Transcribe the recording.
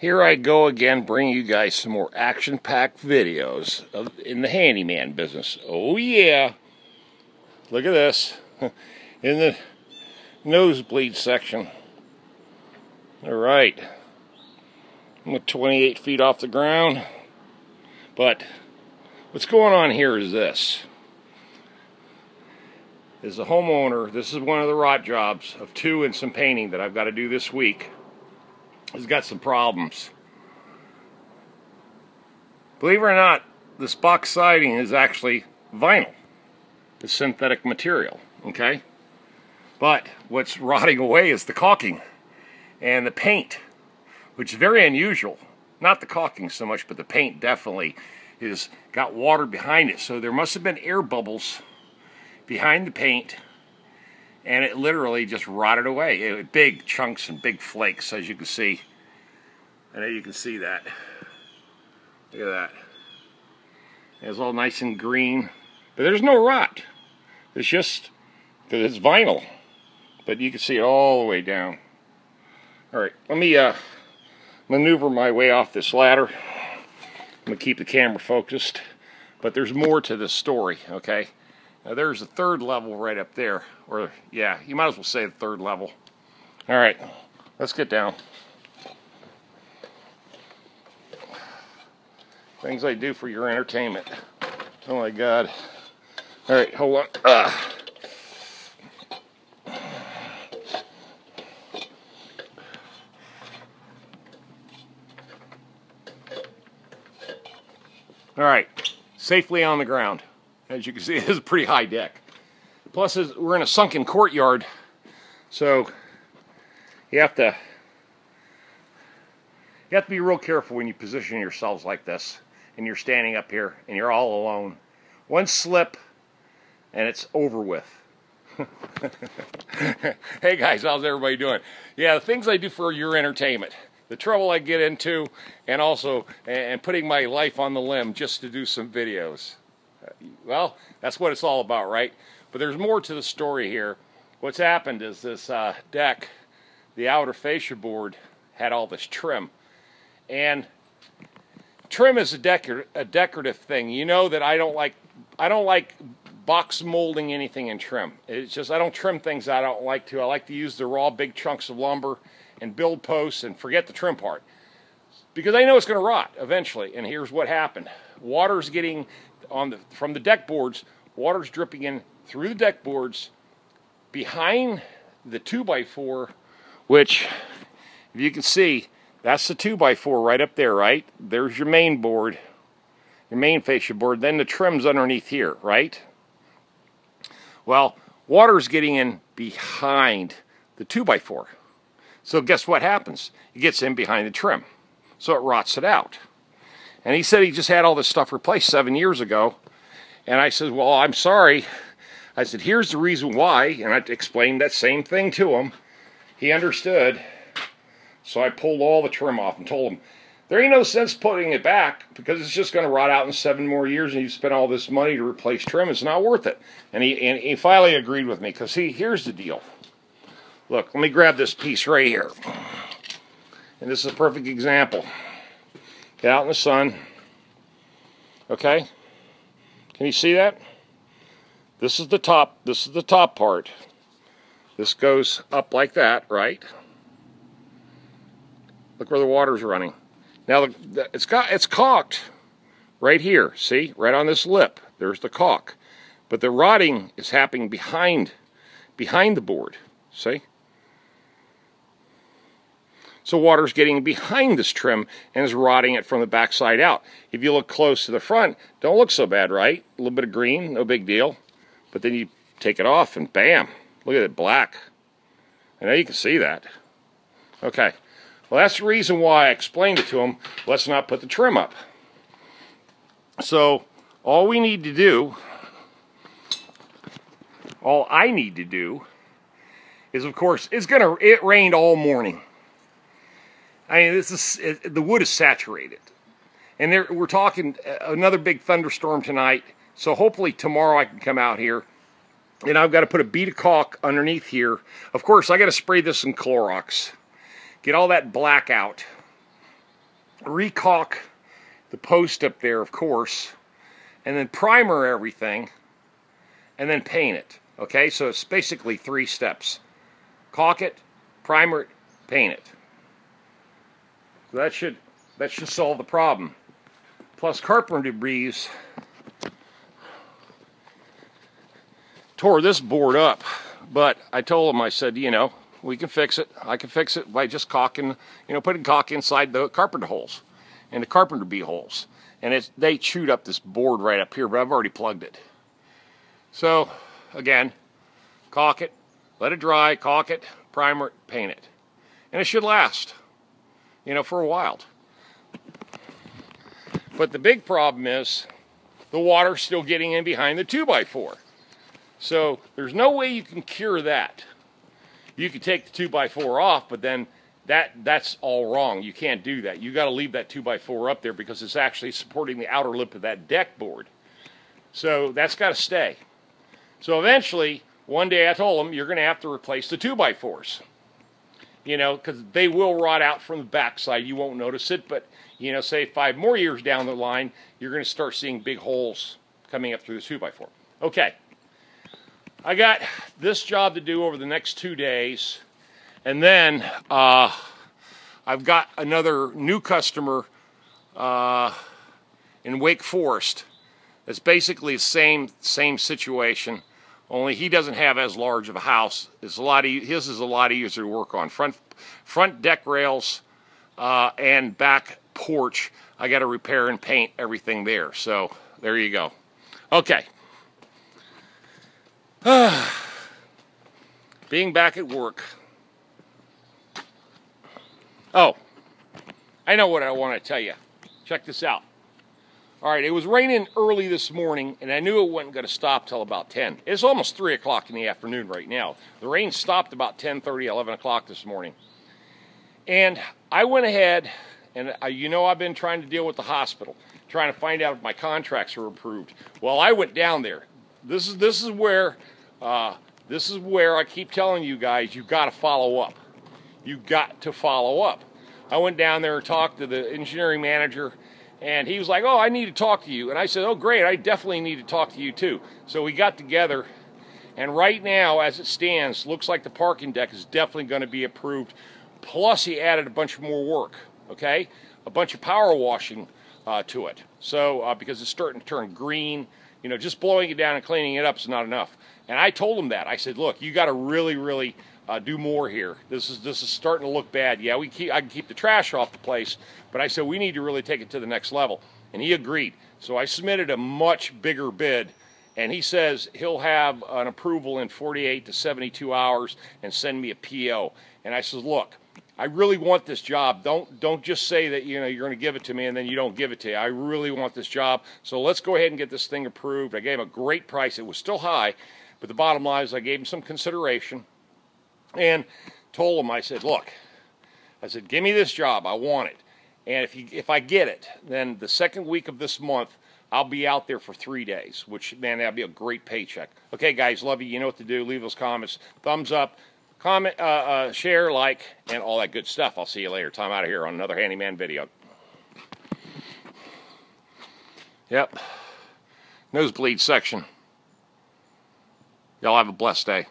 Here I go again, bringing you guys some more action-packed videos in the handyman business. Oh yeah! Look at this. In the nosebleed section. Alright. I'm at 28 feet off the ground. But what's going on here is this. As a homeowner, this is one of the rot jobs of 2 and some painting that I've got to do this week. It's got some problems. Believe it or not, this box siding is actually vinyl. It's synthetic material, okay? But what's rotting away is the caulking and the paint, which is very unusual. Not the caulking so much, but the paint definitely is got water behind it. So there must have been air bubbles behind the paint, and it literally just rotted away. Big chunks and big flakes, as you can see. I know you can see that. Look at that. It's all nice and green, but there's no rot. It's just because it's vinyl, but you can see it all the way down. All right, let me maneuver my way off this ladder. I'm gonna keep the camera focused, but there's more to this story, okay? Now there's a third level right up there, or yeah, you might as well say the third level. All right, let's get down. Things I do for your entertainment. Oh my God. All right, hold on. All right, safely on the ground. As you can see, it is a pretty high deck. Plus, we're in a sunken courtyard, so you have to be real careful when you position yourselves like this, and you're standing up here, and you're all alone. One slip, and it's over with. Hey guys, how's everybody doing? Yeah, the things I do for your entertainment. The trouble I get into, and also putting my life on the limb just to do some videos. Well, that's what it's all about, right? But there's more to the story here. What's happened is this deck, the outer fascia board, had all this trim. And trim is a decorative thing. You know that I don't like box molding anything in trim. It's just I don't trim things I don't like to. I like to use the raw big chunks of lumber and build posts and forget the trim part, because I know it's going to rot eventually. And here's what happened: water's getting from the deck boards. Water's dripping in through the deck boards behind the 2x4, which, if you can see, that's the 2x4 right up there, right? There's your main board, your main fascia board. Then the trim's underneath here, right? Well, water's getting in behind the 2x4. So guess what happens? It gets in behind the trim. So it rots it out. And he said he just had all this stuff replaced 7 years ago. And I said, well, I'm sorry. I said, here's the reason why. And I explained that same thing to him. He understood. So I pulled all the trim off and told him, there ain't no sense putting it back, because it's just going to rot out in 7 more years, and you spent all this money to replace trim. It's not worth it. And he finally agreed with me, because here's the deal. Look, let me grab this piece right here. And this is a perfect example. Get out in the sun. Okay? Can you see that? This is the top. This is the top part. This goes up like that, right? Look where the water's running. Now it's caulked right here. See? Right on this lip. There's the caulk. But the rotting is happening behind the board. See? So water's getting behind this trim and is rotting it from the back side out. If you look close to the front, don't look so bad, right? A little bit of green, no big deal. But then you take it off and bam, look at it, black. I know you can see that. Okay, well that's the reason why I explained it to him. Let's not put the trim up. So all I need to do is, of course, it rained all morning. I mean, the wood is saturated. And we're talking another big thunderstorm tonight. So hopefully tomorrow I can come out here And I've got to put a bead of caulk underneath here. Of course, I got to spray this in Clorox. Get all that black out. Recaulk the post up there, of course, and then primer everything, and then paint it. Okay, so it's basically 3 steps. Caulk it, primer it, paint it. So that should solve the problem. Plus, carpenter debris tore this board up, but I told him, I said, you know, we can fix it. I can fix it by just caulking, you know, putting caulk inside the carpenter holes and the carpenter bee holes. And they chewed up this board right up here, but I've already plugged it. So, again, caulk it, let it dry, caulk it, primer it, paint it. And it should last, you know, for a while. But the big problem is the water's still getting in behind the 2x4. So there's no way you can cure that. You can take the 2x4 off, but then that's all wrong. You can't do that. You got to leave that 2x4 up there because it's actually supporting the outer lip of that deck board. So that's got to stay. So eventually, one day I told them, you're going to have to replace the 2x4s. You know, because they will rot out from the backside. You won't notice it, but, you know, say 5 more years down the line, you're going to start seeing big holes coming up through the 2x4. Okay. I got this job to do over the next 2 days, and then I've got another new customer in Wake Forest. It's basically the same situation, only he doesn't have as large of a house. His is a lot easier to work on. Front deck rails and back porch, I got to repair and paint everything there. So there you go. Okay. Being back at work. Oh, I know what I want to tell you. Check this out. All right, it was raining early this morning, and I knew it wasn't going to stop till about 10. It's almost 3 o'clock in the afternoon right now. The rain stopped about 10:30, 11 o'clock this morning. And I went ahead, and you know I've been trying to deal with the hospital, trying to find out if my contracts are approved. Well, I went down there. This is where I keep telling you guys, you got to follow up. You got to follow up. I went down there and talked to the engineering manager, and he was like, oh, I need to talk to you. And I said, oh, great, I definitely need to talk to you too. So we got together, and right now, as it stands, looks like the parking deck is definitely going to be approved. Plus, he added a bunch more work, okay? A bunch of power washing to it. So, because it's starting to turn green, you know, just blowing it down and cleaning it up is not enough. And I told him that. I said, look, you got to really do more here. This is starting to look bad. Yeah, I can keep the trash off the place, but I said we need to really take it to the next level. And he agreed. So I submitted a much bigger bid, and he says he'll have an approval in 48 to 72 hours and send me a PO. And I said, look, I really want this job. Don't just say that, you know, you're going to give it to me and then you don't give it to you. I really want this job. So let's go ahead and get this thing approved. I gave him a great price. It was still high, but the bottom line is I gave him some consideration and told him, I said, look, I said, give me this job. I want it. And if I get it, then the second week of this month, I'll be out there for 3 days, which, man, that'll be a great paycheck. Okay, guys, love you. You know what to do. Leave those comments. Thumbs up. Comment, share, like, and all that good stuff. I'll see you later. Time out of here on another Handyman video. Yep. Nosebleed section. Y'all have a blessed day.